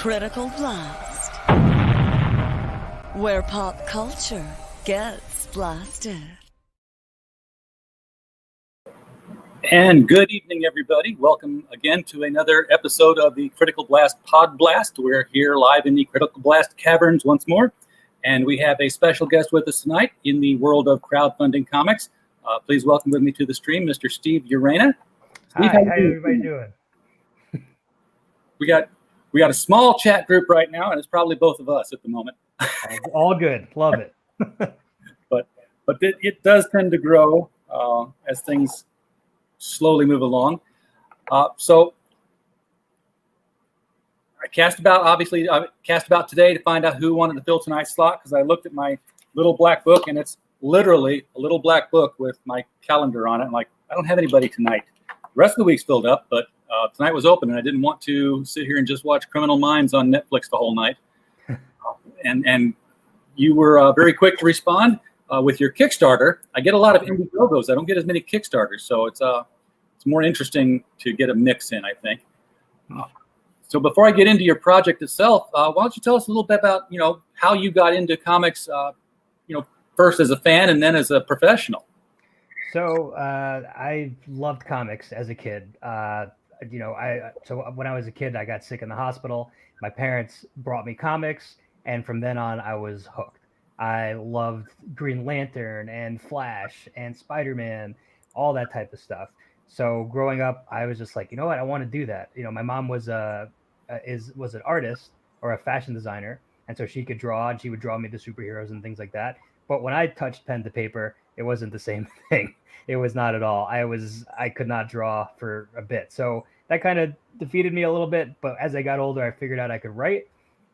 Critical Blast, where pop culture gets blasted. And good evening, everybody. Welcome again to another episode of the Critical Blast Pod Blast. We're here live in the Critical Blast caverns once more, and we have a special guest with us tonight in the world of crowdfunding comics. Please welcome with me to the stream, Mr. Steve Urena. Hi, how everybody doing? We got a small chat group right now, and it's probably both of us at the moment. All good, love it. but it does tend to grow as things slowly move along. So I cast about today to find out who wanted to fill tonight's slot, because I looked at my little black book, and it's literally a little black book with my calendar on it. I'm like, I don't have anybody tonight. The rest of the week's filled up, but tonight was open, and I didn't want to sit here and just watch Criminal Minds on Netflix the whole night. And you were very quick to respond with your Kickstarter. I get a lot of Indiecrowdfund. I don't get as many Kickstarters, so it's more interesting to get a mix in, I think. So before I get into your project itself, why don't you tell us a little bit about how you got into comics, first as a fan and then as a professional. So I loved comics as a kid. So when I was a kid, I got sick in the hospital. My parents brought me comics, and from then on, I was hooked. I loved Green Lantern and Flash and Spider-Man, all that type of stuff. So growing up, I was just like, you know what, I want to do that. My mom was an artist or a fashion designer, and so she could draw, and she would draw me the superheroes and things like that. But when I touched pen to paper, it wasn't the same thing. It was not at all. I could not draw for a bit. So that kind of defeated me a little bit. But as I got older, I figured out I could write.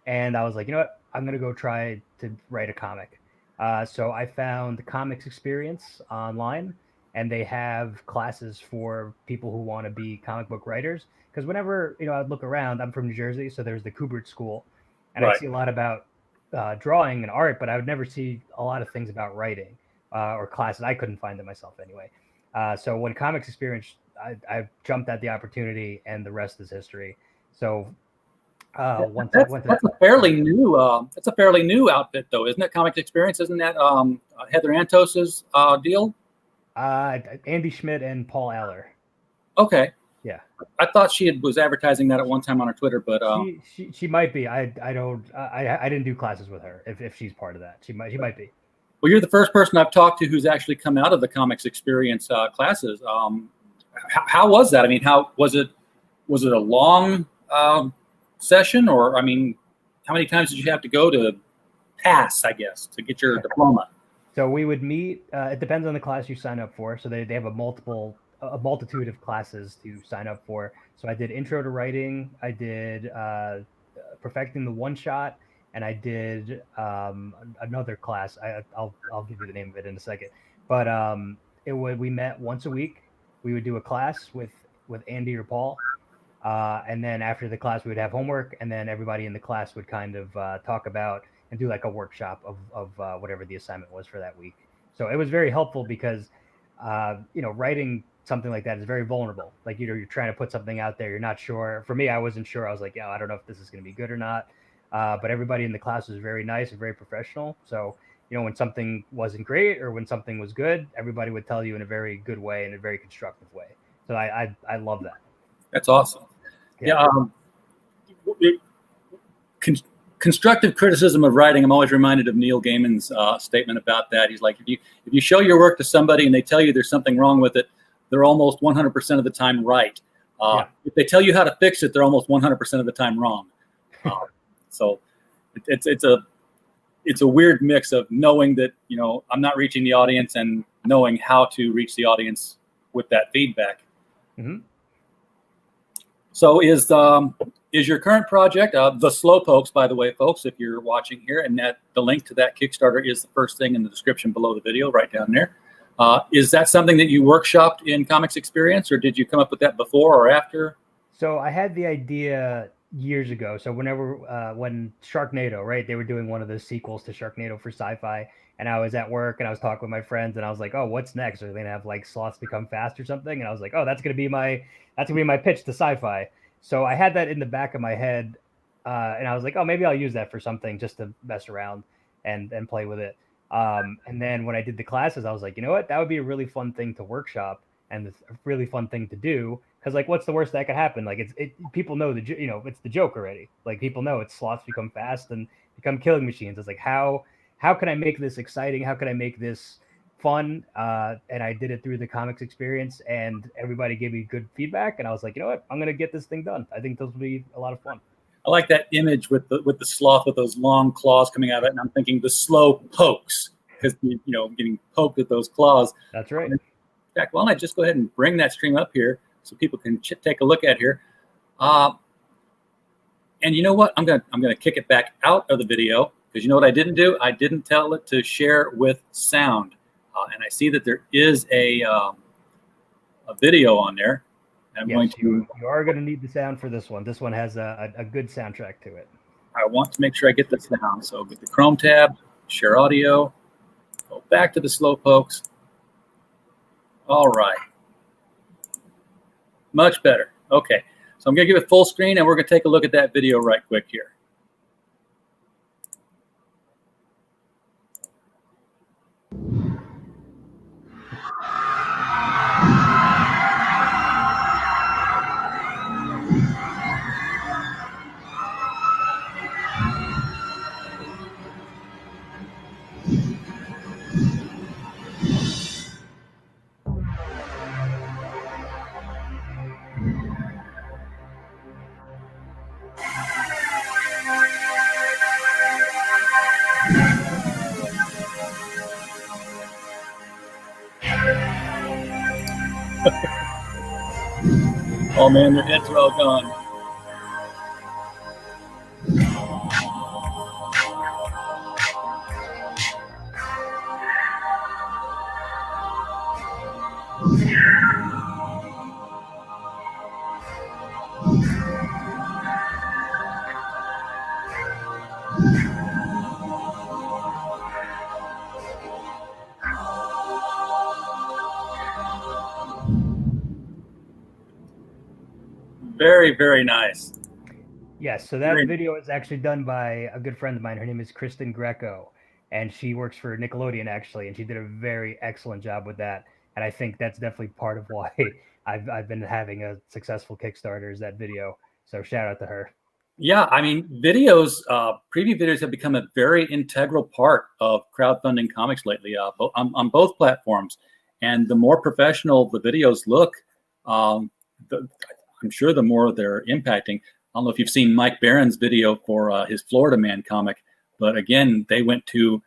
And I was like, you know what? I'm going to go try to write a comic. So I found the Comics Experience online, and they have classes for people who want to be comic book writers. Because whenever, I'd look around, I'm from New Jersey, so there's the Kubert School. And right. I see a lot about drawing and art, but I would never see a lot of things about writing or classes. I couldn't find them myself anyway. So when Comics Experience, I jumped at the opportunity, and the rest is history. So that's a fairly new outfit, though, isn't it? Comics Experience, isn't that Heather Antos's deal? Andy Schmidt and Paul Aller. Okay. Yeah. I thought she was advertising that at one time on her Twitter, but she might be. I didn't do classes with her. If she's part of that, she might be. Well, you're the first person I've talked to who's actually come out of the Comics Experience classes. How was that? I mean, how was it? Was it a long session, or how many times did you have to go to pass, I guess, to get your diploma? So we would meet. It depends on the class you sign up for. So they have a multitude of classes to sign up for. So I did Intro to Writing. I did Perfecting the One Shot. And I did another class. I'll give you the name of it in a second. But we met once a week. We would do a class with Andy or Paul, and then after the class we would have homework, and then everybody in the class would kind of talk about and do like a workshop of whatever the assignment was for that week. So it was very helpful because writing something like that is very vulnerable. Like you're trying to put something out there, you're not sure. For me, I wasn't sure. I was like, I don't know if this is going to be good or not. But everybody in the class was very nice and very professional. So, when something wasn't great or when something was good, everybody would tell you in a very good way, in a very constructive way. So I love that. That's awesome. Yeah. Constructive criticism of writing. I'm always reminded of Neil Gaiman's statement about that. He's like, if you show your work to somebody and they tell you there's something wrong with it, they're almost 100% of the time right. If they tell you how to fix it, they're almost 100% of the time wrong. So it's a weird mix of knowing that, I'm not reaching the audience and knowing how to reach the audience with that feedback. Mm-hmm. So is your current project, The Slowpokes, by the way, folks, if you're watching here, and that the link to that Kickstarter is the first thing in the description below the video, right down there. Is that something that you workshopped in Comics Experience, or did you come up with that before or after? So I had the idea years ago. So when Sharknado, right, they were doing one of the sequels to Sharknado for Sci-Fi, and I was at work and I was talking with my friends and I was like, oh, what's next? Are they gonna have like sloths become fast or something? And I was like, oh, that's gonna be my pitch to Sci-Fi. So I had that in the back of my head and I was like, oh, maybe I'll use that for something just to mess around and play with it. And then when I did the classes, I was like, you know what, that would be a really fun thing to workshop and a really fun thing to do. Because like, what's the worst that could happen? Like, people know it's the joke already. Like people know it's sloths become fast and become killing machines. It's like how can I make this exciting? How can I make this fun? And I did it through the comics experience, and everybody gave me good feedback. And I was like, you know what, I'm gonna get this thing done. I think this will be a lot of fun. I like that image with the sloth with those long claws coming out of it, and I'm thinking the slow pokes because getting poked with those claws. That's right. In fact, why don't I just go ahead and bring that stream up here so people can take a look at here. And you know what? I'm gonna kick it back out of the video because you know what I didn't do? I didn't tell it to share with sound, and I see that there is a video on there. I'm yes, going to. You are going to need the sound for this one. This one has a good soundtrack to it. I want to make sure I get the sound. So with the Chrome tab, share audio, go back to the slow pokes. All right. Much better. Okay. So I'm going to give it full screen, and we're going to take a look at that video right quick here. Oh man, their heads are all gone. Very, very nice. Yes, so that video is actually done by a good friend of mine. Her name is Kristen Greco, and she works for Nickelodeon actually, and she did a very excellent job with that. And I think that's definitely part of why I've been having a successful Kickstarter is that video. So shout out to her. Yeah, I mean, videos, preview videos have become a very integral part of crowdfunding comics lately on both platforms. And the more professional the videos look, I'm sure the more they're impacting. I don't know if you've seen Mike Barron's video for his Florida Man comic, but again, they went to,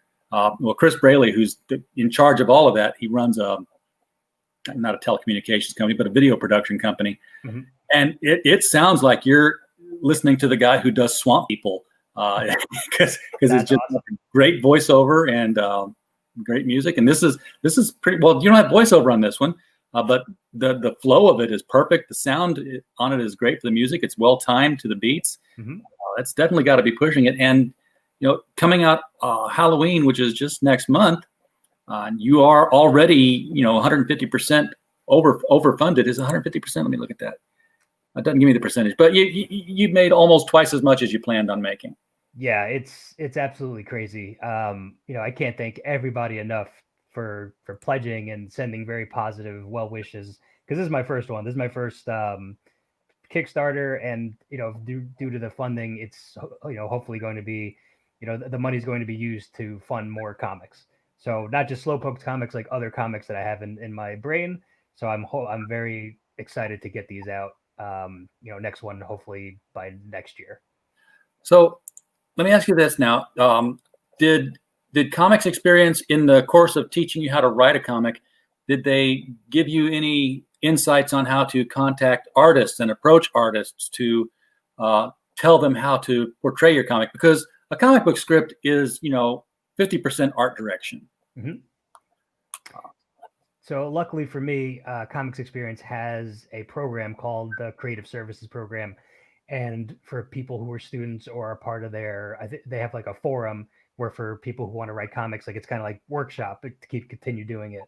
Chris Braley, who's in charge of all of that. He runs not a telecommunications company, but a video production company. Mm-hmm. And it sounds like you're listening to the guy who does Swamp People because it's just awesome. Great voiceover and great music. And this is pretty well. You don't have voiceover on this one, but the flow of it is perfect. The sound on it is great for the music. It's well timed to the beats. Mm-hmm. That's definitely got to be pushing it. And coming out Halloween, which is just next month, you are already 150% overfunded. Is 150%? Let me look at that. It doesn't give me the percentage, but you've made almost twice as much as you planned on making. Yeah, it's absolutely crazy. I can't thank everybody enough for pledging and sending very positive well wishes, because this is my first one. This is my first Kickstarter, and due to the funding, it's hopefully going to be the money's going to be used to fund more comics. So not just Slowpoke comics, like other comics that I have in my brain. So I'm very excited to get these out. Next one, hopefully by next year. So let me ask you this now. Did Comics Experience, in the course of teaching you how to write a comic, did they give you any insights on how to contact artists and approach artists to tell them how to portray your comic? Because a comic book script is, 50% art direction. Mm-hmm. So luckily for me, Comics Experience has a program called the Creative Services Program. And for people who are students or are part of they have like a forum where for people who want to write comics, like it's kind of like workshop to continue doing it.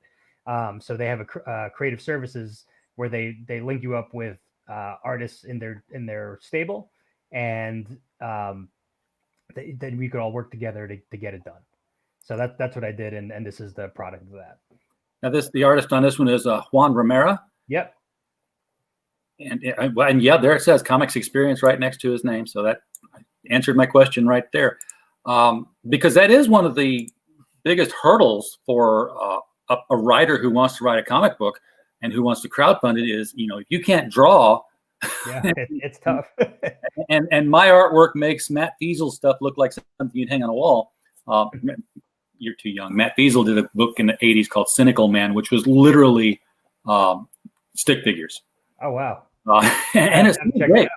So they have a Creative Services where they link you up with artists in their stable. and then we could all work together to get it done. So that's what I did, and this is the product of that. Now, the artist on this one is Juan Romero. Yep. And yeah, there it says Comics Experience right next to his name. So that answered my question right there. Because that is one of the biggest hurdles for a writer who wants to write a comic book and who wants to crowdfund it is, if you can't draw. Yeah, it's tough. and my artwork makes Matt Fiesel's stuff look like something you'd hang on a wall. You're too young. Matt Fiesel did a book in the 80s called Cynical Man, which was literally stick figures. Oh, wow. And it's great.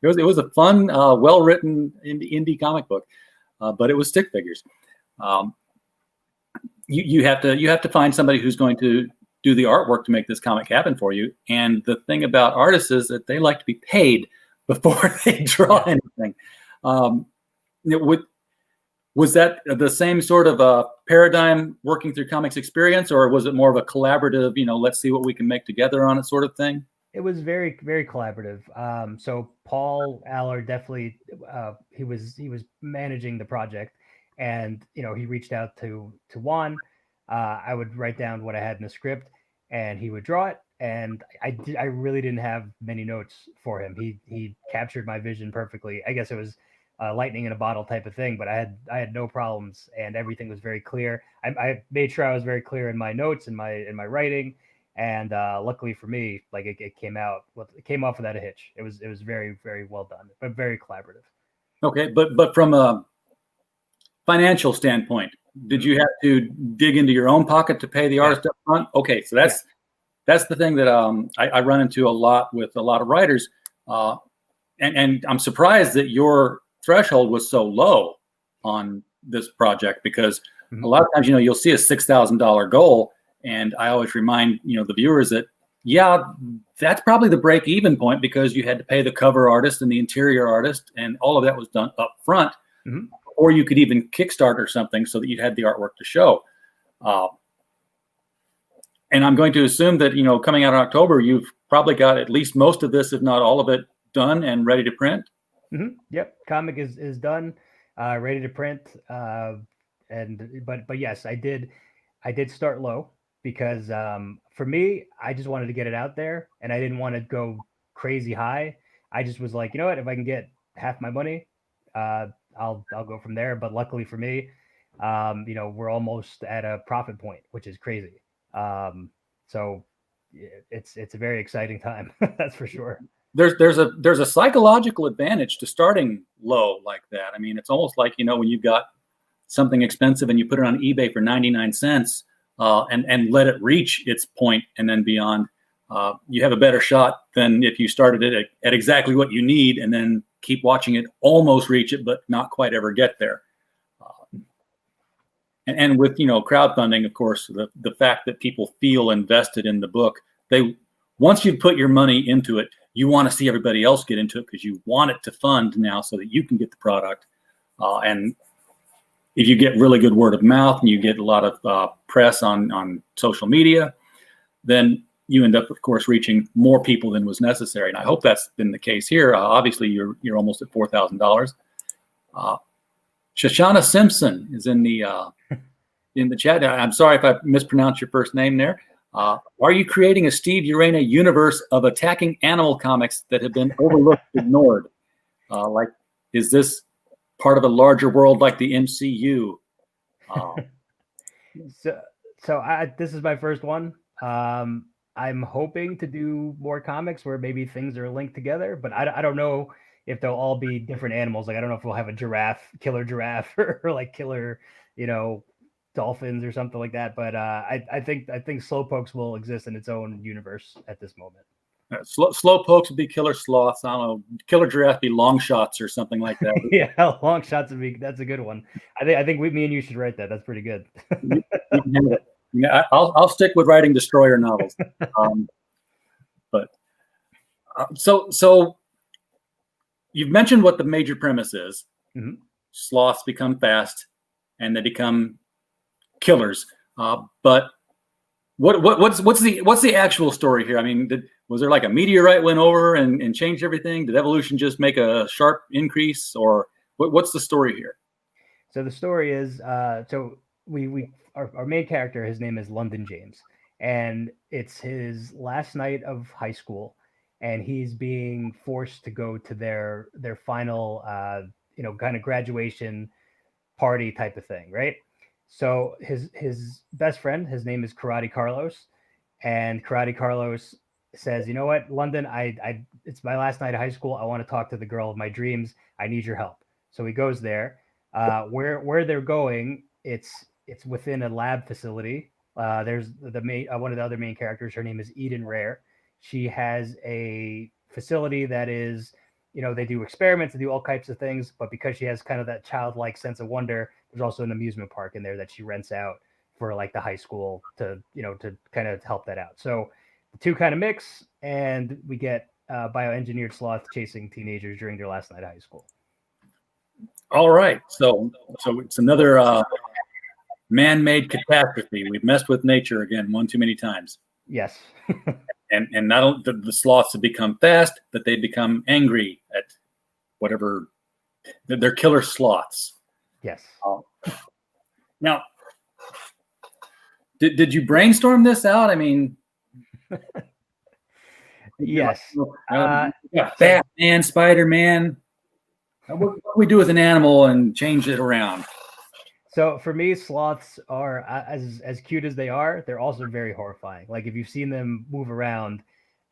It was a fun, well-written indie comic book, but it was stick figures. You have to find somebody who's going to do the artwork to make this comic happen for you. And the thing about artists is that they like to be paid before they draw anything. Was that the same sort of paradigm working through Comics Experience, or was it more of a collaborative, let's see what we can make together on it sort of thing? It was very, very collaborative. So Paul Aller definitely, he was managing the project, and he reached out to Juan. I would write down what I had in the script, and he would draw it. And I really didn't have many notes for him. He captured my vision perfectly. I guess it was lightning in a bottle type of thing, but I had no problems, and everything was very clear. I made sure I was very clear in my notes and my writing. And luckily for me, like it came off without a hitch. It was very, very well done, but very collaborative. Okay, but from a financial standpoint, did you have to dig into your own pocket to pay the artist up front? Okay, so that's the thing that I run into a lot with a lot of writers, and I'm surprised that your threshold was so low on this project, because a lot of times you'll see a $6,000 goal. And I always remind the viewers that that's probably the break-even point, because you had to pay the cover artist and the interior artist, and all of that was done up front. Or you could even Kickstart or something so that you had the artwork to show. And I'm going to assume that coming out in October, you've probably got at least most of this, if not all of it, done and ready to print. Yep, comic is done, ready to print. But yes, I did start low. Because for me, I just wanted to get it out there, and I didn't want to go crazy high. I just was like, if I can get half my money, I'll go from there. But luckily for me, we're almost at a profit point, which is crazy. So it's a very exciting time, that's for sure. There's a psychological advantage to starting low like that. I mean, it's almost like when you've got something expensive and you put it on eBay for 99 cents. And let it reach its point and then beyond, you have a better shot than if you started it at exactly what you need and then keep watching it almost reach it, but not quite ever get there. And with crowdfunding, of course, the fact that people feel invested in the book, once you put your money into it, you want to see everybody else get into it, because you want it to fund now so that you can get the product. And if you get really good word of mouth and you get a lot of press on social media, then you end up, of course, reaching more people than was necessary. And I hope that's been the case here. Obviously, you're almost at $4,000. Shoshana Simpson is in the chat. I'm sorry if I mispronounced your first name there. Are you creating a Steve Urena universe of attacking animal comics that have been overlooked, ignored? Is this part of a larger world like the MCU? So this is my first one. I'm hoping to do more comics where maybe things are linked together, but I don't know if they'll all be different animals. Like, I don't know if we'll have a killer giraffe, or like killer, dolphins or something like that. But I think Slowpokes will exist in its own universe at this moment. Slowpokes would be killer sloths. I don't know. Killer giraffe be long shots or something like that. Yeah, long shots would be. That's a good one. I think me and you should write that. That's pretty good. I'll stick with writing destroyer novels. So you've mentioned what the major premise is. Sloths become fast, and they become killers. But What's the actual story here? I mean, was there like a meteorite went over and changed everything? Did evolution just make a sharp increase, or what's the story here? So the story is, so our main character, his name is London James, and it's his last night of high school, and he's being forced to go to their final, kind of graduation party type of thing, right? So his best friend, his name is Karate Carlos, and Karate Carlos says, "You know what, London, I it's my last night of high school. I want to talk to the girl of my dreams. I need your help." So he goes there. Where they're going, it's within a lab facility. There's the main one of the other main characters. Her name is Eden Rare. She has a facility that is, they do experiments, they do all types of things, but because she has kind of that childlike sense of wonder, there's also an amusement park in there that she rents out for like the high school to kind of help that out. So the two kind of mix, and we get bioengineered sloth chasing teenagers during their last night of high school. All right, so it's another man-made catastrophe. We've messed with nature again one too many times. Yes. and not only the sloths have become fast, but they become angry at whatever. They're killer sloths. Yes. Now, did you brainstorm this out? I mean, yes. Batman, Spider-Man. What do we do with an animal and change it around? So for me, sloths are as cute as they are. They're also very horrifying. Like if you've seen them move around,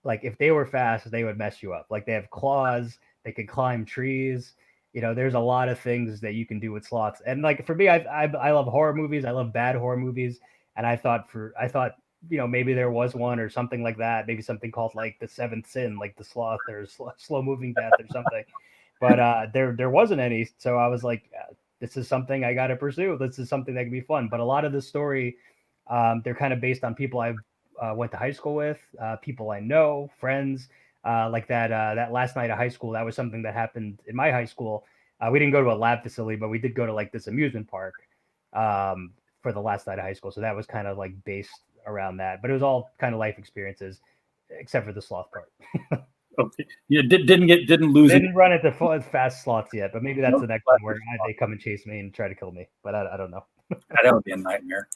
like if they were fast, they would mess you up. Like they have claws, they can climb trees. There's a lot of things that you can do with sloths. And like for me, I love horror movies. I love bad horror movies. And I thought maybe there was one or something like that. Maybe something called like The Seventh Sin, like the sloth or slow moving death or something. But there wasn't any. So I was like, this is something I got to pursue. This is something that can be fun. But a lot of the story, they're kind of based on people I went to high school with, people I know, friends. Like that last night of high school, that was something that happened in my high school. We didn't go to a lab facility, but we did go to like this amusement park for the last night of high school. So that was kind of like based around that. But it was all kind of life experiences, except for the sloth part. Okay. Yeah, didn't run into fast sloths yet, but maybe that's the next one where they come and chase me and try to kill me. But I don't know. That would be a nightmare.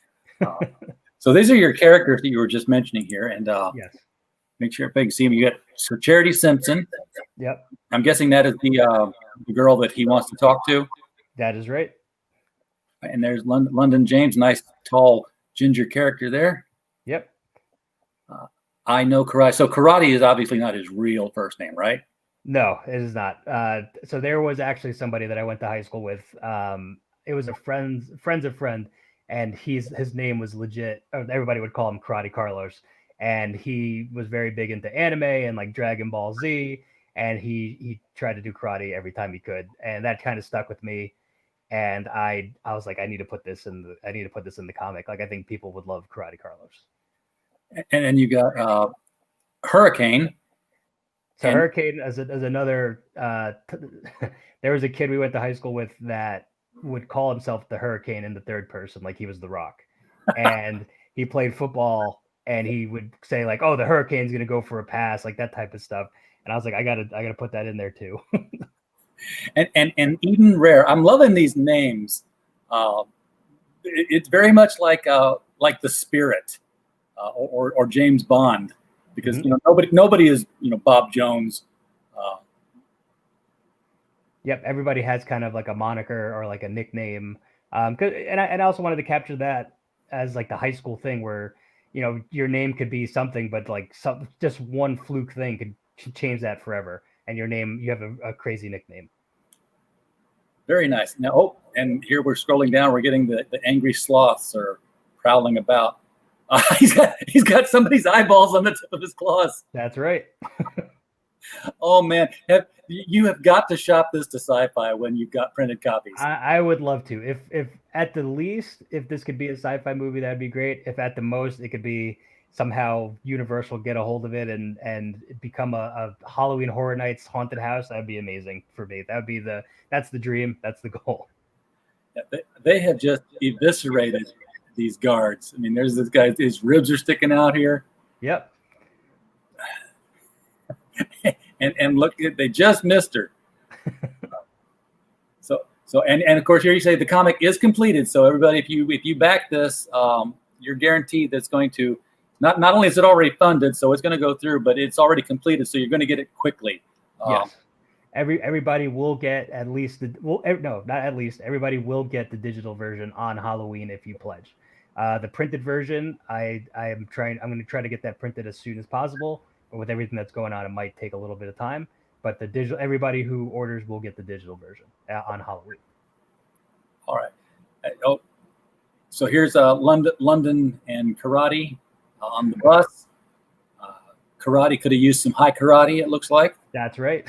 So these are your characters that you were just mentioning here, and yes, make sure everybody can see them. You got Charity Simpson. Yep. I'm guessing that is the girl that he wants to talk to. That is right. And there's London James, nice tall ginger character there. Yep. I know karate. So karate is obviously not his real first name, right? No, it is not. So there was actually somebody that I went to high school with. It was a friend's of friend, and his name was legit. Everybody would call him Karate Carlos, and he was very big into anime and like Dragon Ball Z, and he tried to do karate every time he could, and that kind of stuck with me. And I was like, I need to put this in the comic. Like I think people would love Karate Carlos. And then you got Hurricane. So Hurricane as another. There was a kid we went to high school with that would call himself the Hurricane in the third person, like he was the Rock, and he played football, and he would say like, "Oh, the Hurricane's gonna go for a pass," like that type of stuff. And I was like, I gotta put that in there too. and Eden Rare. I'm loving these names. It's very much like the Spirit. Or James Bond, because nobody is Bob Jones. Yep, everybody has kind of like a moniker or like a nickname. And I also wanted to capture that as like the high school thing where your name could be something, but like just one fluke thing could change that forever. And your name, you have a crazy nickname. Very nice. Now, and here we're scrolling down. We're getting the angry sloths are prowling about. He's got somebody's eyeballs on the tip of his claws. That's right. Oh man, you have got to shop this to Sci-Fi when you've got printed copies. I would love to. If at the least, if this could be a sci-fi movie, that'd be great. If at the most, it could be somehow Universal get a hold of it and become a Halloween Horror Nights haunted house, that'd be amazing for me. That's the dream. That's the goal. They have just eviscerated these guards. I mean, there's this guy, his ribs are sticking out here. Yep. and look, they just missed her. And of course, here you say the comic is completed. So everybody, if you back this, you're guaranteed that's going to, not only is it already funded, so it's going to go through, but it's already completed, so you're going to get it quickly. Yes. Everybody will get at least everybody will get the digital version on Halloween if you pledge. The printed version, I'm going to try to get that printed as soon as possible, but with everything that's going on, it might take a little bit of time. But the digital, everybody who orders will get the digital version on Halloween. All right. So here's London and karate on the bus. Karate could have used some high karate, it looks like. That's right.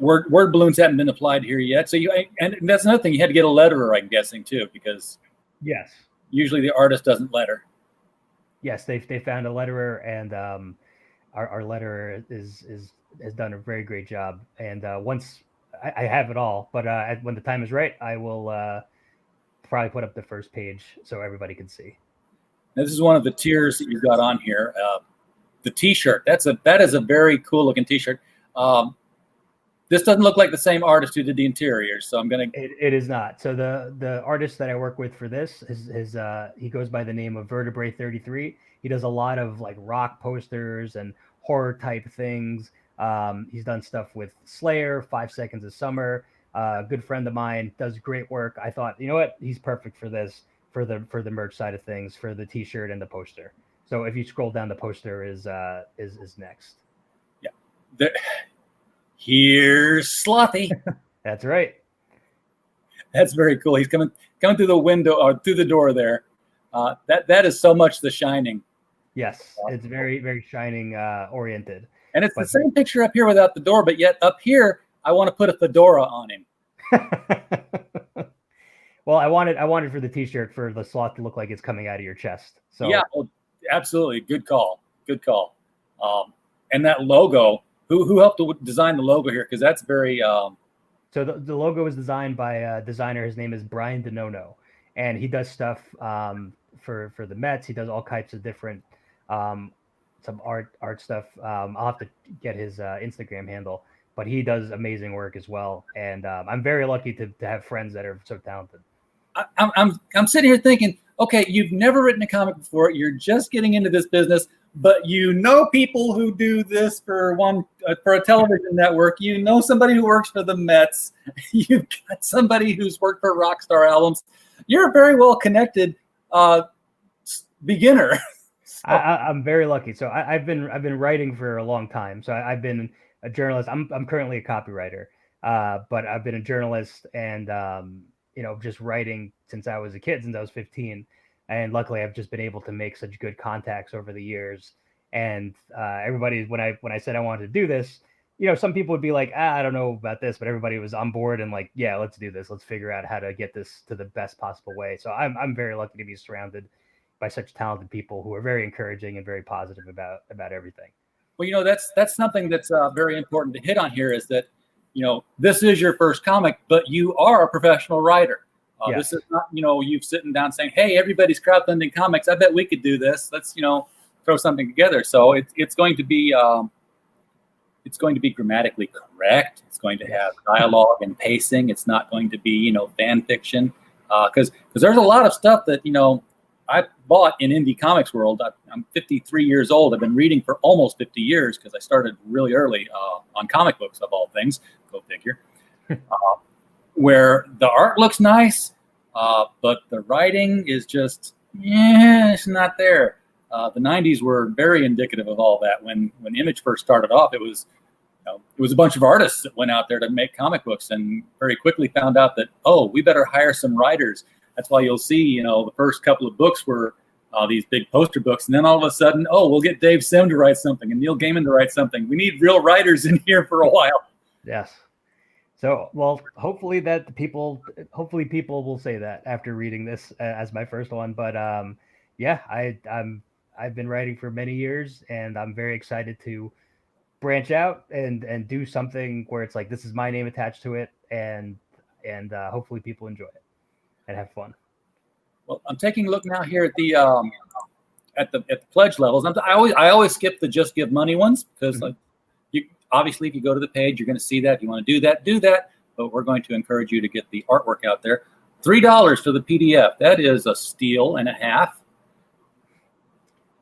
Word balloons haven't been applied here yet. So and that's another thing. You had to get a letterer, I'm guessing, too, because yes, usually the artist doesn't letter. Yes, they found a letterer, and our letterer has done a very great job. And once I have it all, but when the time is right, I will probably put up the first page so everybody can see. Now, this is one of the tiers that you've got on here. The T-shirt. That is a very cool looking T-shirt. This doesn't look like the same artist who did the interiors, so I'm gonna. It is not. So the artist that I work with for this is he goes by the name of Vertebrae 33. He does a lot of like rock posters and horror type things. He's done stuff with Slayer, 5 Seconds of Summer. A good friend of mine, does great work. I thought, you know what, he's perfect for this, for the merch side of things, for the T-shirt and the poster. So if you scroll down, the poster is next. Yeah. Here's Slothy. That's right. That's very cool. He's coming through the window or through the door there. That is so much The Shining. Yes, it's very, very Shining oriented. And it's the same picture up here without the door, but yet up here I want to put a fedora on him. Well, I wanted for the T-shirt for the sloth to look like it's coming out of your chest. So yeah, absolutely. Good call. And that logo. Who helped to design the logo here? Because that's very. So the logo was designed by a designer. His name is Brian DeNono, and he does stuff for the Mets. He does all types of different some art stuff. I'll have to get his Instagram handle, but he does amazing work as well. And I'm very lucky to have friends that are so talented. I'm sitting here thinking, okay, you've never written a comic before. You're just getting into this business. But you know people who do this for a television network. You know somebody who works for the Mets. You've got somebody who's worked for Rockstar Albums. You're a very well connected beginner. So. I'm very lucky. So I've been writing for a long time. So I've been a journalist. I'm currently a copywriter, but I've been a journalist and just writing since I was a kid, since I was 15. And luckily, I've just been able to make such good contacts over the years. And everybody, when I said I wanted to do this, some people would be like, I don't know about this, but everybody was on board and like, yeah, let's do this. Let's figure out how to get this to the best possible way. So I'm very lucky to be surrounded by such talented people who are very encouraging and very positive about everything. Well, that's something that's very important to hit on here is that, this is your first comic, but you are a professional writer. Yes. This is not, you sitting down saying, hey, everybody's crowdfunding comics. I bet we could do this. Let's, throw something together. So it's going to be grammatically correct. It's going to have dialogue and pacing. It's not going to be, fan fiction. Because there's a lot of stuff that, I bought in indie comics world. I'm 53 years old. I've been reading for almost 50 years because I started really early on comic books, of all things. Go figure. Where the art looks nice, but the writing is just, it's not there. The 90s were very indicative of all that. When Image first started off, it was a bunch of artists that went out there to make comic books and very quickly found out that, we better hire some writers. That's why you'll see, the first couple of books were these big poster books. And then all of a sudden, we'll get Dave Sim to write something and Neil Gaiman to write something. We need real writers in here for a while. Yes. So, well, hopefully people will say that after reading this as my first one. But I've been writing for many years, and I'm very excited to branch out and do something where it's like this is my name attached to it, and hopefully people enjoy it and have fun. Well, I'm taking a look now here at the pledge levels. I always skip the just give money ones because like obviously if you go to the page, you're going to see that. If you want to do that. But we're going to encourage you to get the artwork out there. $3 for the PDF. That is a steal and a half.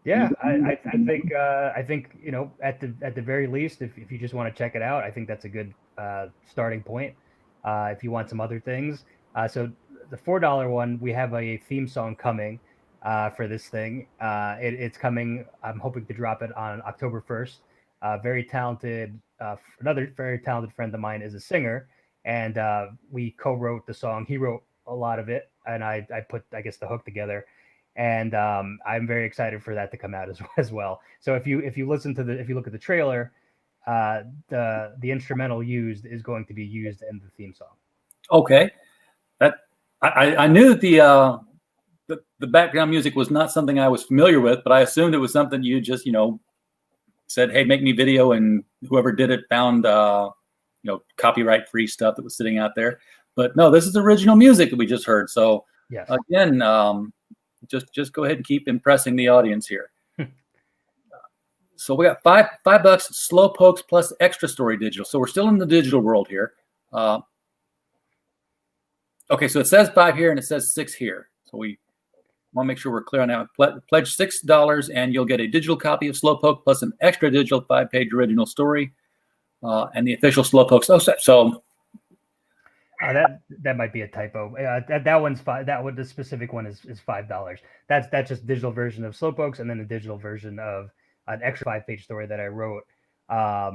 Yeah, I think at the very least, if you just want to check it out, I think that's a good starting point. If you want some other things, so the $4 one, we have a theme song coming for this thing. It's coming. I'm hoping to drop it on October 1st. Very talented. Another very talented friend of mine is a singer, and we co-wrote the song. He wrote a lot of it, and I put, I guess, the hook together. And I'm very excited for that to come out as well. So if you look at the trailer, the instrumental used is going to be used in the theme song. Okay, that I knew that the background music was not something I was familiar with, but I assumed it was something you just said, hey, make me video, and whoever did it found copyright free stuff that was sitting out there. But no, this is original music that we just heard. So yes. Again. Just go ahead and keep impressing the audience here. So we got $5 Slowpokes plus Extra Story digital. So we're still in the digital world here. Okay, so it says 5 here and it says 6 here. So we want to make sure we're clear on that. Pledge $6 and you'll get a digital copy of Slowpoke plus an extra digital 5-page original story and the official Slowpoke. So that might be a typo. That one's $5. The specific one is $5. That's just digital version of Slowpokes, and then a digital version of an extra 5-page story that I wrote. I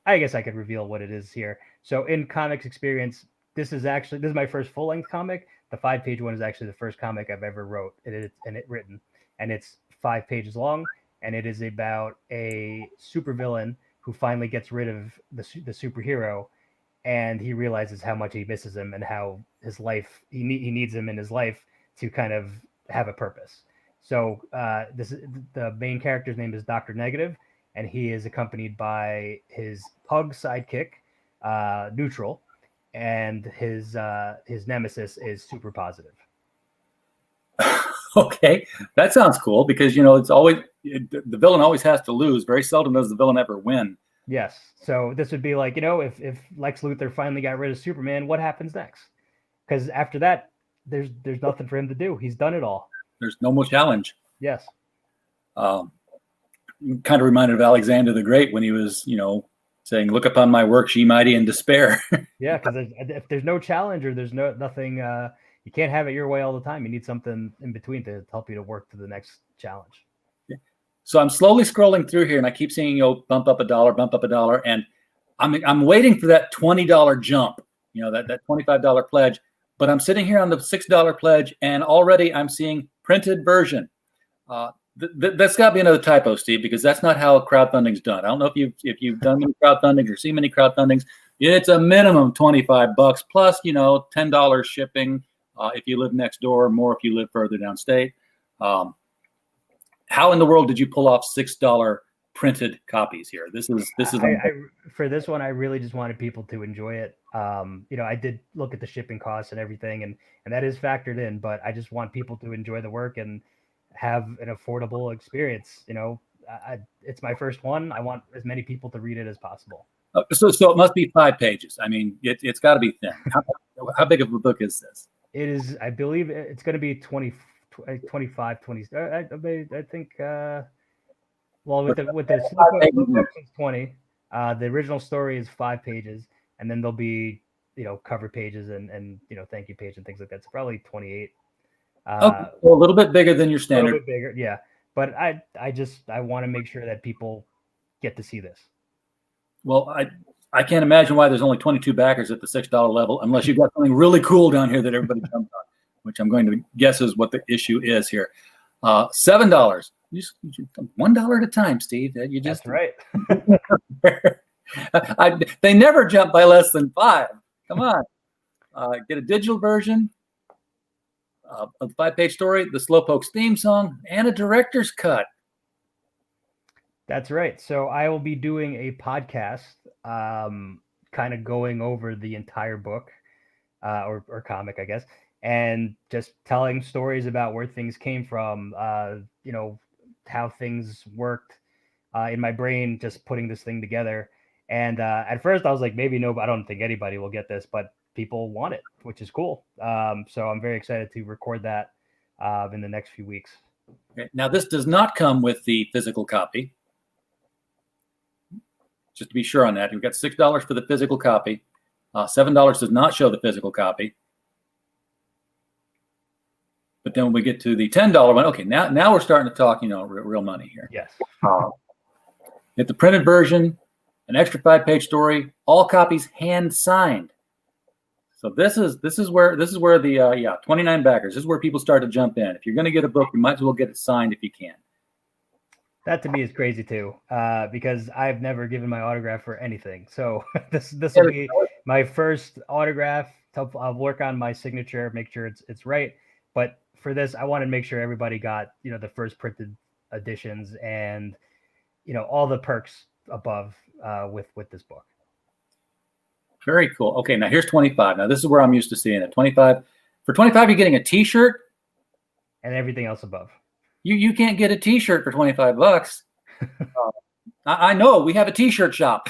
guess I could reveal what it is here. So in Comics Experience, this is my first full length comic. The 5-page one is actually the first comic I've ever written, and it's 5 pages long, and it is about a supervillain who finally gets rid of the superhero. And he realizes how much he misses him and how his life, he needs him in his life to kind of have a purpose. So the main character's name is Dr. Negative, and he is accompanied by his pug sidekick, Neutral, and his nemesis is Super Positive. Okay, that sounds cool because it's always the villain always has to lose. Very seldom does the villain ever win. Yes. So this would be like, if Lex Luthor finally got rid of Superman, what happens next? Because after that, there's nothing for him to do. He's done it all. There's no more challenge. Yes. Kind of reminded of Alexander the Great when he was, saying, "Look upon my works, ye mighty, in despair." Yeah, because if there's no challenge or there's nothing, you can't have it your way all the time. You need something in between to help you to work to the next challenge. So I'm slowly scrolling through here, and I keep seeing bump up $1, and I'm waiting for that $20 jump, that $25 pledge. But I'm sitting here on the $6 pledge, and already I'm seeing printed version. That's got to be another typo, Steve, because that's not how crowdfunding's done. I don't know if you've done many crowdfundings or seen many crowdfundings. It's a minimum $25 plus $10 shipping if you live next door, more if you live further downstate. How in the world did you pull off $6 printed copies here? This is. For this one, I really just wanted people to enjoy it. I did look at the shipping costs and everything, and that is factored in. But I just want people to enjoy the work and have an affordable experience. It's my first one. I want as many people to read it as possible. So it must be 5 pages. I mean, it's got to be thin. How big of a book is this? It is. I believe it's going to be 25, 20. I think. Well, with the 20. The original story is 5 pages, and then there'll be cover pages and thank you page and things like that. It's probably 28. Okay, well, a little bit bigger than your standard. A little bit bigger, yeah. But I want to make sure that people get to see this. Well, I can't imagine why there's only 22 backers at the $6 level, unless you've got something really cool down here that everybody jumps on, which I'm going to guess is what the issue is here. $7. Just $1 at a time, Steve. That's right. They never jump by less than 5. Come on. Get a digital version of the 5-page story, the Slowpokes theme song, and a director's cut. That's right. So I will be doing a podcast, kind of going over the entire book, or comic, I guess, and just telling stories about where things came from, how things worked in my brain, just putting this thing together. And at first, I was like, maybe no, I don't think anybody will get this, but people want it, which is cool. So I'm very excited to record that in the next few weeks. Okay. Now, this does not come with the physical copy. Just to be sure on that, we've got $6 for the physical copy. $7 does not show the physical copy. But then when we get to the $10 one, okay, now we're starting to talk, real money here. Yes. Get the printed version, an extra 5-page story, all copies hand signed. So this is where the 29 backers. This is where people start to jump in. If you're going to get a book, you might as well get it signed if you can. That to me is crazy too, because I've never given my autograph for anything. So this will be my first autograph. I'll work on my signature, make sure it's right. But for this, I wanted to make sure everybody got the first printed editions and all the perks above with this book. Very cool. Okay, now here's 25. Now this is where I'm used to seeing it. 25. For 25, you're getting a T-shirt and everything else above. You can't get a T-shirt for $25. I know, we have a T-shirt shop.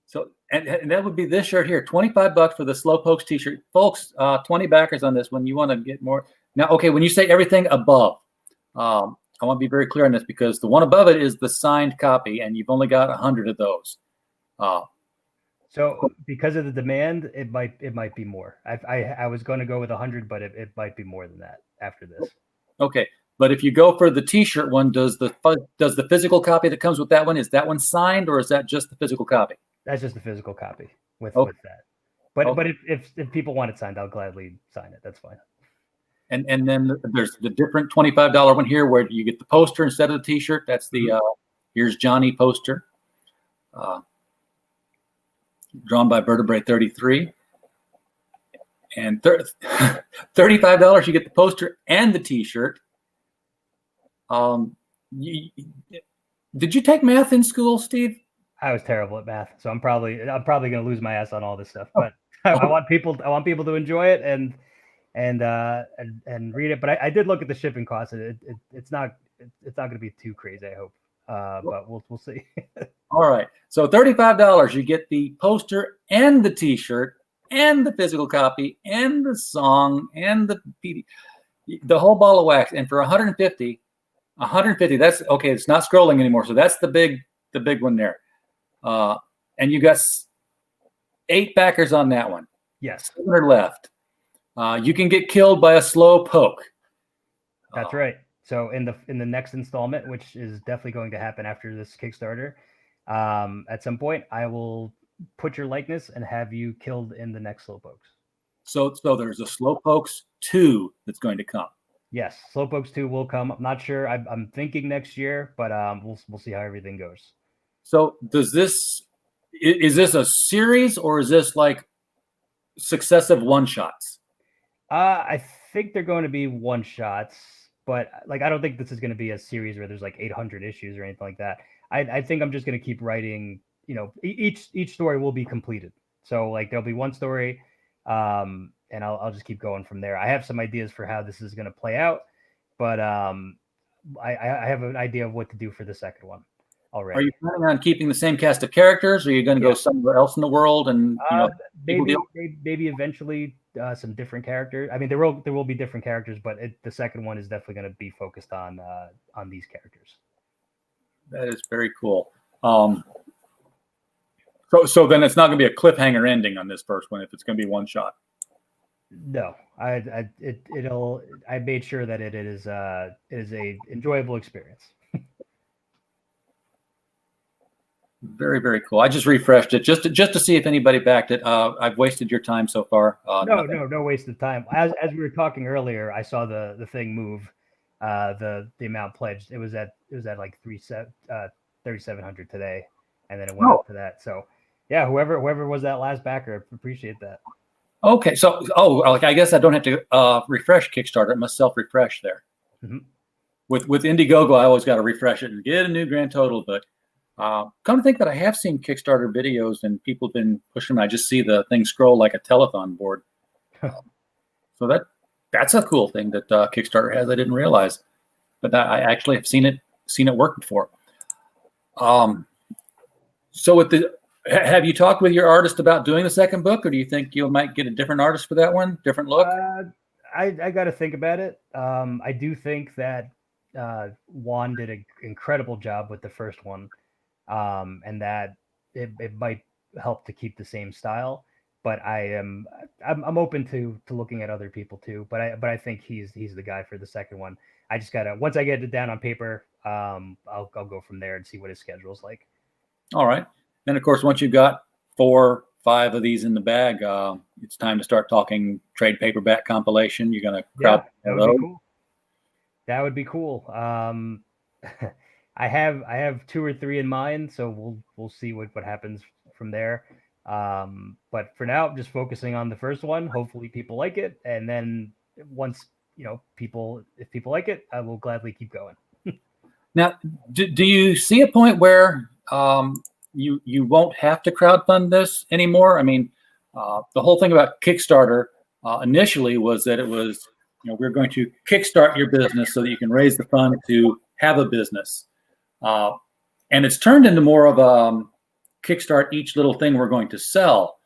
So and that would be this shirt here, $25 for the Slowpokes T-shirt, folks. 20 backers on this one. You want to get more now? Okay, when you say everything above, I want to be very clear on this because the one above it is the signed copy, and you've only got 100 of those. So because of the demand, it might be more. I was going to go with 100, but it might be more than that after this. Okay, but if you go for the T-shirt one, does the physical copy that comes with that one, is that one signed, or is that just the physical copy? That's just the physical copy with that. But if people want it signed, I'll gladly sign it. That's fine. And then there's the different $25 one here where you get the poster instead of the T-shirt. That's the Here's Johnny poster. Drawn by Vertebrae 33. And $35, you get the poster and the T-shirt. Did you take math in school, Steve? I was terrible at math, so I'm probably going to lose my ass on all this stuff. But I want people to enjoy it and read it. But I did look at the shipping costs. It's not going to be too crazy, I hope. But we'll see. All right. So $35, you get the poster and the T-shirt and the physical copy and the song and the PD, the whole ball of wax. And for $150, that's okay. It's not scrolling anymore. So that's the big one there. And you got 8 backers on that one. Yes. 7 are left. You can get killed by a slow poke. That's right. So in the next installment, which is definitely going to happen after this Kickstarter, at some point, I will put your likeness and have you killed in the next Slowpokes. So there's a Slowpokes 2 that's going to come. Yes, Slowpokes 2 will come. I'm not sure. I'm thinking next year, but we'll see how everything goes. So is this a series or is this like successive one-shots? I think they're going to be one-shots, but like I don't think this is going to be a series where there's like 800 issues or anything like that. I think I'm just going to keep writing. Each story will be completed. So like there'll be one story, and I'll just keep going from there. I have some ideas for how this is going to play out, but I have an idea of what to do for the second one already. Are you planning on keeping the same cast of characters, or are you going to go somewhere else in the world and maybe eventually some different characters? I mean, there will be different characters, but the second one is definitely going to be focused on these characters. That is very cool. So then it's not going to be a cliffhanger ending on this first one if it's going to be one shot. No, I made sure that it is a enjoyable experience. Very, very cool. I just refreshed it just to see if anybody backed it. I've wasted your time so far. No waste of time. As we were talking earlier, I saw the thing move. The amount pledged. It was at like 3,700 today, and then it went up to that. So yeah, whoever was that last backer, I appreciate that. Okay, so I guess I don't have to refresh Kickstarter. It must self-refresh there. Mm-hmm. with Indiegogo, I always got to refresh it and get a new grand total. But come to think that I have seen Kickstarter videos and people have been pushing them. I just see the thing scroll like a telethon board. So that's a cool thing that Kickstarter has. I didn't realize, but I actually have seen it work before. So have you talked with your artist about doing the second book, or do you think you might get a different artist for that one, different look? I got to think about it. I do think that Juan did an incredible job with the first one, and that it might help to keep the same style. But I'm open to looking at other people too. But I think he's the guy for the second one. I just gotta, once I get it down on paper, I'll go from there and see what his schedule's like. All right. Then of course, once you've got 4, 5 of these in the bag, it's time to start talking trade paperback compilation. You're gonna crowd that would be cool. That would be cool. I have 2 or 3 in mind, so we'll see what happens from there. But for now, I'm just focusing on the first one. Hopefully people like it, and then once if people like it, I will gladly keep going. Now, do you see a point where you won't have to crowdfund this anymore? I mean, the whole thing about Kickstarter initially was that it was, we're going to kickstart your business so that you can raise the fund to have a business. And it's turned into more of a kickstart each little thing we're going to sell.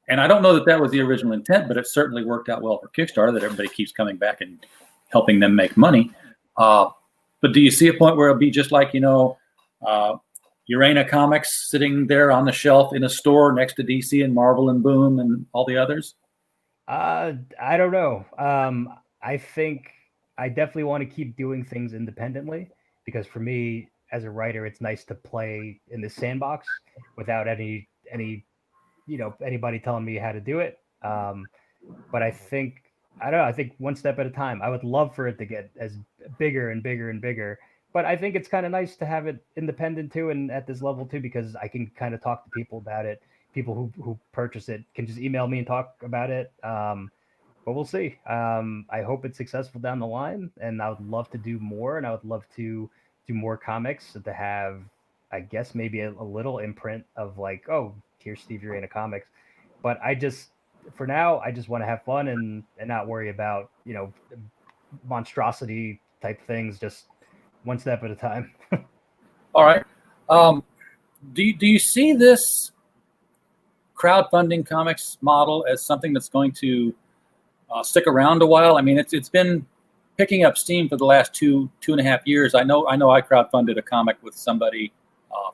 And I don't know that was the original intent, but it certainly worked out well for Kickstarter that everybody keeps coming back and helping them make money. But do you see a point where it'll be just like, Urena Comics sitting there on the shelf in a store next to DC and Marvel and Boom and all the others? I don't know. I think I definitely want to keep doing things independently, because for me as a writer, it's nice to play in the sandbox without anybody telling me how to do it. But I think one step at a time. I would love for it to get as bigger and bigger and bigger. But I think it's kind of nice to have it independent too, and at this level too, because I can kind of talk to people about it. People who purchase it can just email me and talk about it. But we'll see. I hope it's successful down the line, and I would love to do more, and I would love to do more comics to have, I guess, maybe a little imprint of like, oh, here's Steve Urena Comics. But for now, I just want to have fun and not worry about, monstrosity type things, just one step at a time. All right. Do you see this crowdfunding comics model as something that's going to stick around a while? I mean, it's been picking up steam for the last 2.5 years. I know I crowdfunded a comic with somebody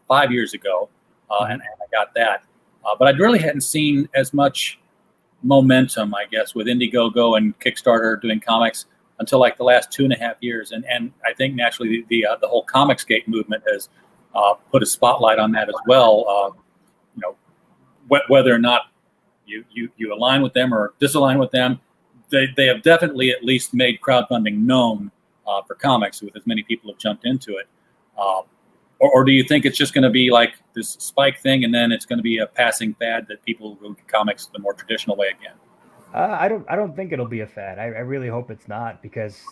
5 years ago, and I got that. But I really hadn't seen as much momentum, I guess, with Indiegogo and Kickstarter doing comics until like the last 2.5 years. And I think naturally the whole Comicsgate movement has put a spotlight on that as well. Whether or not you align with them or disalign with them, they have definitely at least made crowdfunding known for comics, with as many people have jumped into it. Or do you think it's just going to be like this spike thing, and then it's going to be a passing fad that people will get comics the more traditional way again? I don't think it'll be a fad. I really hope it's not, because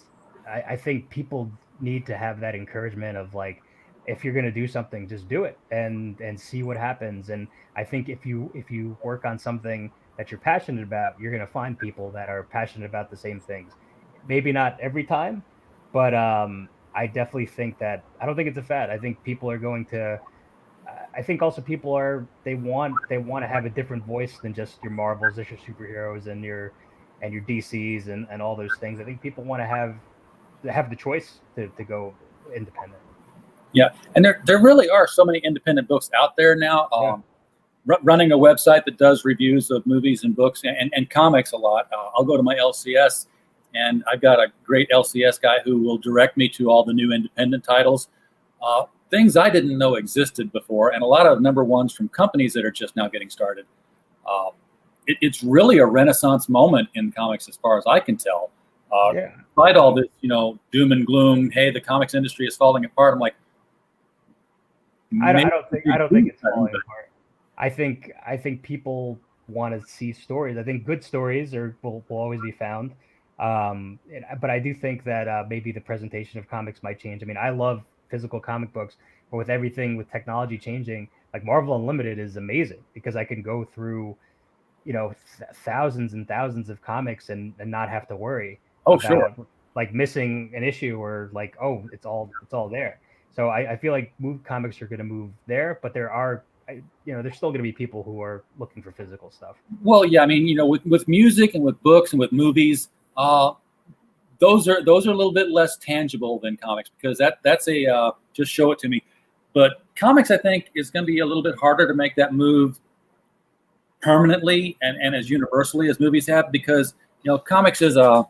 I think people need to have that encouragement of like, if you're going to do something, just do it and see what happens. And I think if you work on something that you're passionate about, you're going to find people that are passionate about the same things. Maybe not every time, but I definitely think that, I don't think it's a fad. I think people are going to, I think also people they want to have a different voice than just your Marvels, your superheroes, and your DCs and all those things. I think people want to have the choice to go independent. Yeah, and there really are so many independent books out there now. Running a website that does reviews of movies and books and comics a lot. I'll go to my LCS, and I've got a great LCS guy who will direct me to all the new independent titles. Things I didn't know existed before, and a lot of number ones from companies that are just now getting started. It's really a renaissance moment in comics, as far as I can tell. Despite all this, doom and gloom, hey, the comics industry is falling apart. I'm like, I don't think it's falling apart. I think people want to see stories. I think good stories will always be found. But I do think that maybe the presentation of comics might change. I mean, I love physical comic books, but with everything with technology changing, like Marvel Unlimited is amazing because I can go through, thousands and thousands of comics and not have to worry Oh, sure. about like missing an issue or like, oh, it's all there. So I feel like comics are going to move there, but there are, there's still going to be people who are looking for physical stuff. Well, yeah, I mean, with music and with books and with movies, uh, those are a little bit less tangible than comics because that's a just show it to me. But comics, I think, is going to be a little bit harder to make that move permanently and as universally as movies have because comics is a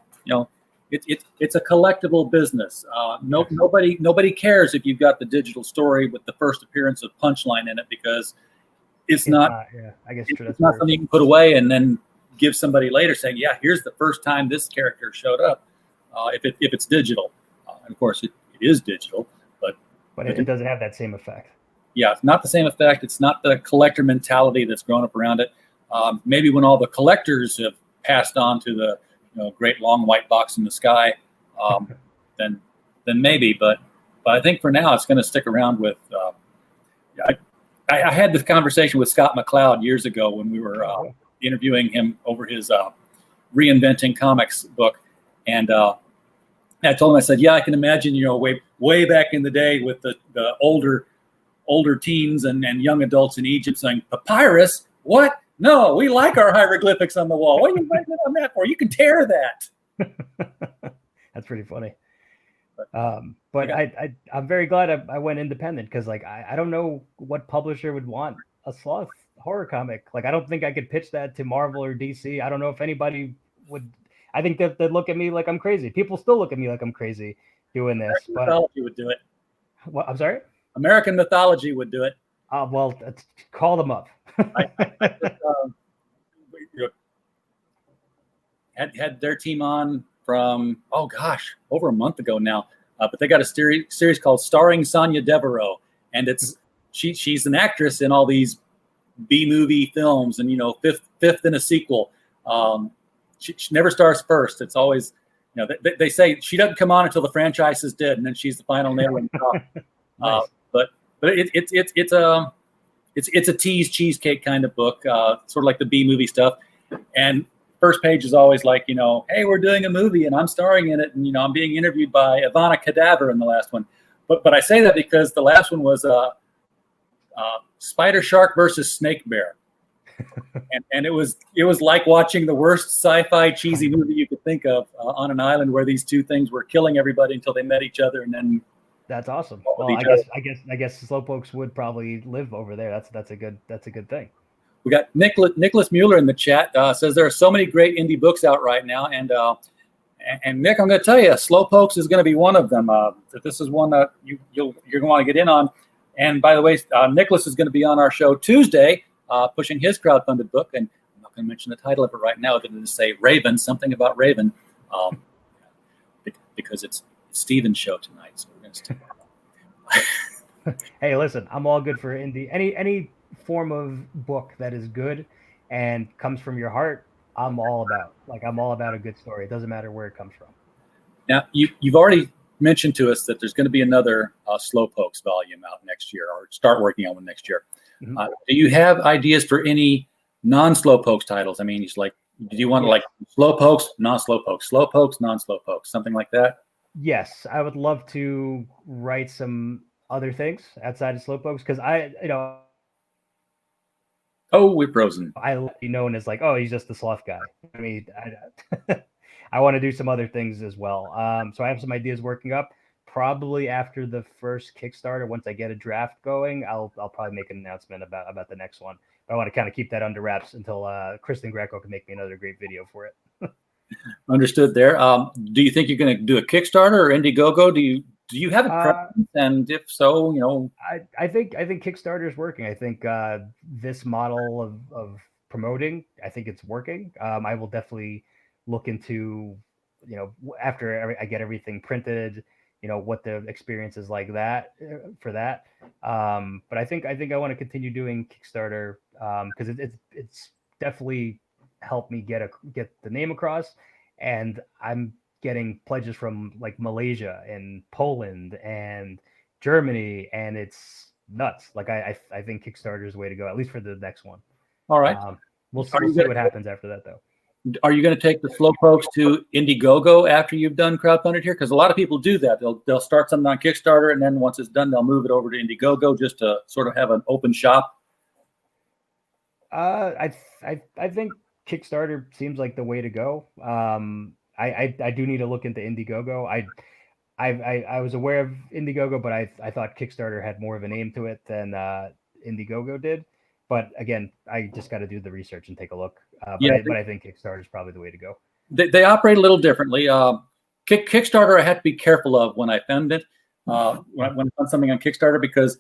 it's a collectible business. Nobody cares if you've got the digital story with the first appearance of Punchline in it because it's not. Yeah, I guess it's not something you can put away and then give somebody later saying, yeah, here's the first time this character showed up. If it's digital, and of course it is digital, but it doesn't have that same effect. Yeah, it's not the same effect. It's not the collector mentality that's grown up around it. Maybe when all the collectors have passed on to the great long white box in the sky, then maybe. But I think for now it's going to stick around with. I had this conversation with Scott McCloud years ago when we were interviewing him over his Reinventing Comics book, and I told him, I said, yeah, I can imagine, way back in the day with the older teens and young adults in Egypt saying, papyrus? What? No, we like our hieroglyphics on the wall. What are you writing on that for? You can tear that. That's pretty funny. But I'm very glad I went independent because like I don't know what publisher would want a sloth horror comic. Like I don't think I could pitch that to Marvel or DC. I don't know if anybody would. I think that they'd look at me like I'm crazy. People still look at me like I'm crazy doing this. American Mythology would do it. What? I'm sorry? American Mythology would do it. Well, call them up. Had their team on from, over a month ago now. But they got a series called Starring Sonia Devereaux. And she's an actress in all these B-movie films and, fifth in a sequel. She never stars first. It's always, they say she doesn't come on until the franchise is dead, and then she's the final nail in the coffin. Nice. But it's a tease cheesecake kind of book, sort of like the B movie stuff. And first page is always like, hey, we're doing a movie and I'm starring in it, and I'm being interviewed by Ivana Cadaver in the last one. But I say that because the last one was Spider Shark versus Snake Bear. and it was like watching the worst sci-fi cheesy movie you could think of on an island where these two things were killing everybody until they met each other, and then that's awesome. Well, I guess slowpokes would probably live over there. That's a good thing. We got Nicholas Mueller in the chat says there are so many great indie books out right now, and Nick, I'm going to tell you, Slowpokes is going to be one of them. This is one that you're going to want to get in on. And by the way, Nicholas is going to be on our show Tuesday. Pushing his crowdfunded book, and I'm not going to mention the title of it right now, other than to say Raven, something about Raven, because it's Steven's show tonight. So we're going to stick on. Hey, listen, I'm all good for indie. Any form of book that is good and comes from your heart, I'm all about. Like I'm all about a good story. It doesn't matter where it comes from. Now, you've already mentioned to us that there's going to be another Slowpokes volume out next year, or start working on one next year. Mm-hmm. Do you have ideas for any non-Slowpokes titles? I mean, do you want like Slowpokes, non-Slowpokes, Slowpokes, non-Slowpokes, something like that? Yes, I would love to write some other things outside of Slowpokes because we're frozen. I will be known as like, oh, he's just the sloth guy. I mean, I want to do some other things as well. So I have some ideas working up. Probably after the first Kickstarter, once I get a draft going, I'll probably make an announcement about the next one. But I want to kind of keep that under wraps until Kristen Greco can make me another great video for it. Understood there. Do you think you're going to do a Kickstarter or Indiegogo? Do you have a preference? And if so, I think Kickstarter is working. I think this model of promoting, I think it's working. I will definitely look into, after I get everything printed, what the experience is like that for that. But I think I want to continue doing Kickstarter because it's definitely helped me get the name across. and I'm getting pledges from like Malaysia and Poland and Germany, and it's nuts. Like I think Kickstarter is the way to go, at least for the next one. All right. We'll see what happens after that, though. Are you going to take the slowpokes to Indiegogo after you've done crowdfunded here? Because a lot of people do that. They'll start something on Kickstarter, and then once it's done, they'll move it over to Indiegogo just to sort of have an open shop. I think Kickstarter seems like the way to go. I do need to look into Indiegogo. I was aware of Indiegogo, but I thought Kickstarter had more of a name to it than Indiegogo did. But again, I just got to do the research and take a look. But I think Kickstarter is probably the way to go. They operate a little differently. Kickstarter, I had to be careful of when I found it, when I found something on Kickstarter, because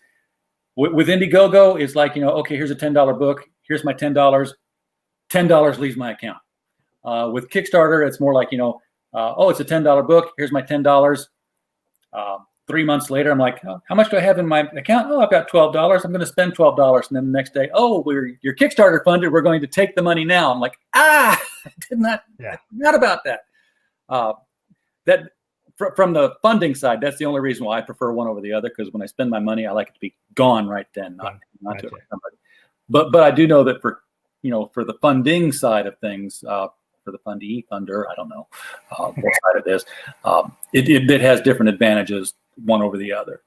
with Indiegogo, it's like, okay, here's a $10 book. Here's my $10. $10 leaves my account. With Kickstarter, it's more like, oh, it's a $10 book. Here's my $10. 3 months later, I'm like, oh, how much do I have in my account? Oh, I've got $12. I'm going to spend $12. And then the next day, oh, you're Kickstarter funded. We're going to take the money now. I'm like, I did not forgot about that. From the funding side, that's the only reason why I prefer one over the other, because when I spend my money, I like it to be gone right then, not to somebody. But I do know that for the funding side of things, for the funder, I don't know what side it is. It has different advantages, one over the other,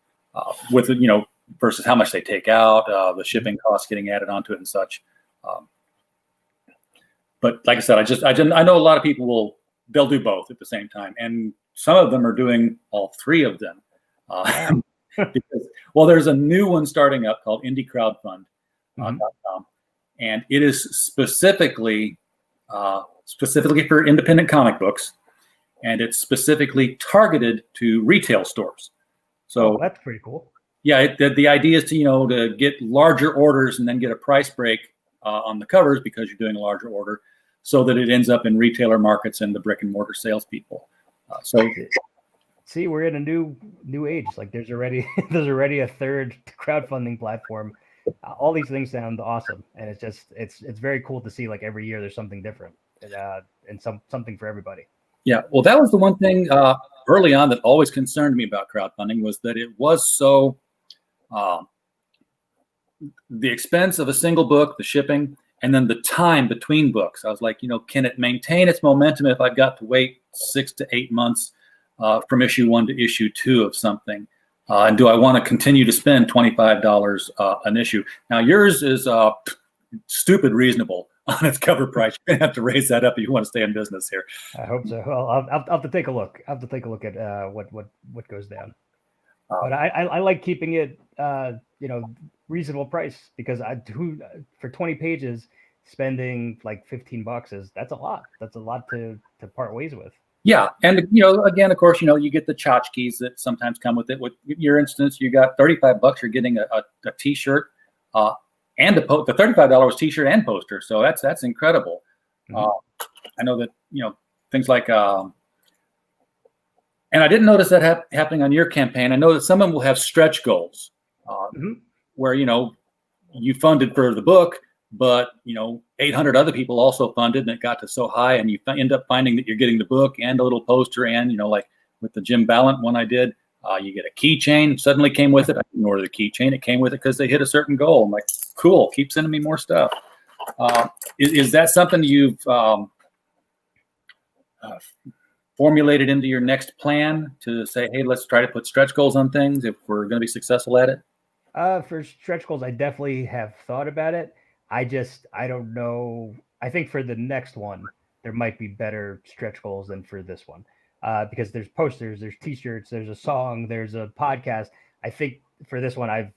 with versus how much they take out, the shipping costs getting added onto it and such. But like I said, I know a lot of people they'll do both at the same time, and some of them are doing all three of them. Because, there's a new one starting up called Indiecrowdfund.com, and it is specifically for independent comic books, and it's specifically targeted to retail stores. So that's pretty cool. Yeah, the idea is to get larger orders and then get a price break on the covers because you're doing a larger order, so that it ends up in retailer markets and the brick and mortar salespeople. See, we're in a new age. Like there's already a third crowdfunding platform. All these things sound awesome, and it's very cool to see. Like every year, there's something different, and something for everybody. Yeah, well, that was the one thing early on that always concerned me about crowdfunding, was that it was so the expense of a single book, the shipping, and then the time between books. I was like, can it maintain its momentum if I've got to wait 6 to 8 months from issue 1 to issue 2 of something? And do I want to continue to spend $25 an issue? Now, yours is stupid reasonable on its cover price. You're gonna have to raise that up if you want to stay in business here. I hope so. Well, I'll have to take a look. I'll have to take a look at what goes down. But I like keeping it reasonable price, because for 20 pages spending like $15 that's a lot. That's a lot to part ways with. Yeah, and again, of course, you get the tchotchkes that sometimes come with it. With your instance, you got $35. You're getting a T-shirt, and the $35 T-shirt and poster. So that's incredible. I know that things like, and I didn't notice that happening on your campaign. I know that some of them will have stretch goals, where you funded for the book, but 800 other people also funded, and it got to so high, and you end up finding that you're getting the book and a little poster, and like with the Jim Ballant one I did, you get a keychain suddenly came with it. I didn't order the keychain; it came with it because they hit a certain goal. I'm like, cool, keep sending me more stuff. Is that something you've formulated into your next plan to say, hey, let's try to put stretch goals on things if we're going to be successful at it? For stretch goals, I definitely have thought about it. I don't know. I think for the next one, there might be better stretch goals than for this one, because there's posters, there's T-shirts, there's a song, there's a podcast. I think for this one, I've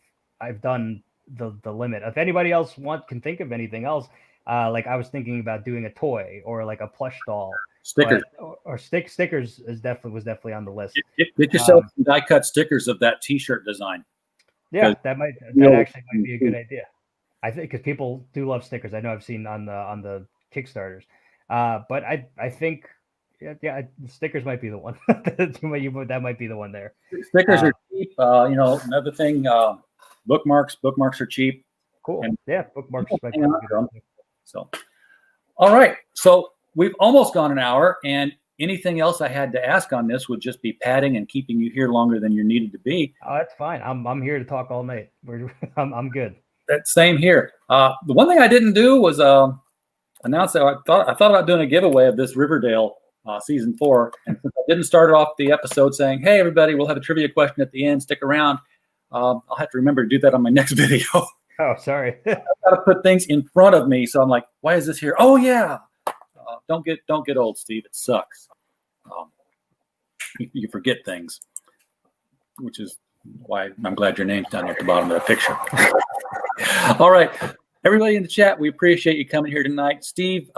done the limit. If anybody else can think of anything else, like I was thinking about doing a toy or like a plush doll. Stickers or stickers was definitely on the list. Get yourself some die-cut stickers of that T-shirt design. Yeah, that actually might be a good idea. I think because people do love stickers. I know I've seen on the Kickstarters, but I think stickers might be the one. That might be the one there. Stickers are cheap. Another thing, bookmarks are cheap. Cool. And bookmarks might be good. So, all right. So we've almost gone an hour, and anything else I had to ask on this would just be padding and keeping you here longer than you needed to be. Oh, that's fine. I'm here to talk all night. I'm good. That same here. The one thing I didn't do was announce that I thought about doing a giveaway of this Riverdale season 4, and since I didn't start off the episode saying, "Hey everybody, we'll have a trivia question at the end. Stick around." I'll have to remember to do that on my next video. Oh, sorry. I've got to put things in front of me, so I'm like, "Why is this here?" Oh yeah. Don't get old, Steve. It sucks. You forget things, which is why I'm glad your name's down here at the bottom of the picture. All right, everybody in the chat, we appreciate you coming here tonight. Steve,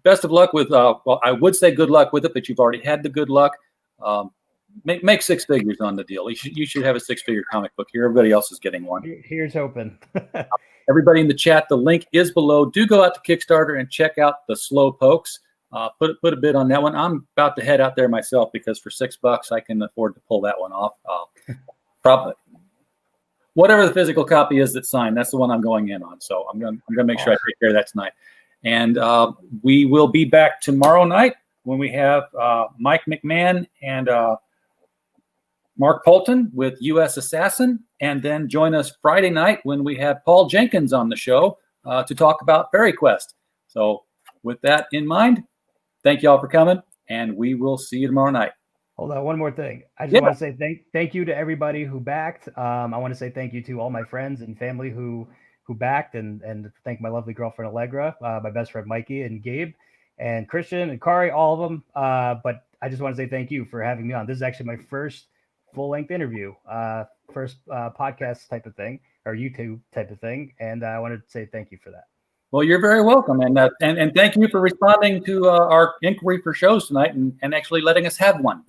best of luck with, well, I would say good luck with it, but you've already had the good luck. Make 6 figures on the deal. You should have a 6-figure comic book here. Everybody else is getting one. Here's hoping. Everybody in the chat, the link is below. Do go out to Kickstarter and check out the Slow Pokes. Put a bid on that one. I'm about to head out there myself because for $6 I can afford to pull that one off. Probably whatever the physical copy is that's signed, that's the one I'm going in on. So I'm gonna make sure I take care of that tonight. And we will be back tomorrow night when we have Mike McMahon and Mark Polton with U.S. Assassin, and then join us Friday night when we have Paul Jenkins on the show to talk about Fairy Quest. So with that in mind, thank you all for coming, and we will see you tomorrow night. Hold on, one more thing. I just want to say thank you to everybody who backed. I want to say thank you to all my friends and family who backed, and thank my lovely girlfriend Allegra, my best friend Mikey and Gabe and Christian and Kari, all of them. But I just want to say thank you for having me on. This is actually my first full-length interview, first podcast type of thing, or YouTube type of thing, and I wanted to say thank you for that. Well, you're very welcome, and thank you for responding to our inquiry for shows tonight and actually letting us have one.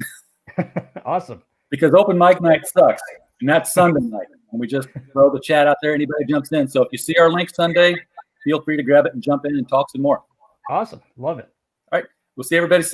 Awesome. Because open mic night sucks, and that's Sunday night, and we just throw the chat out there. Anybody jumps in. So if you see our link Sunday, feel free to grab it and jump in and talk some more. Awesome. Love it. All right. We'll see everybody soon.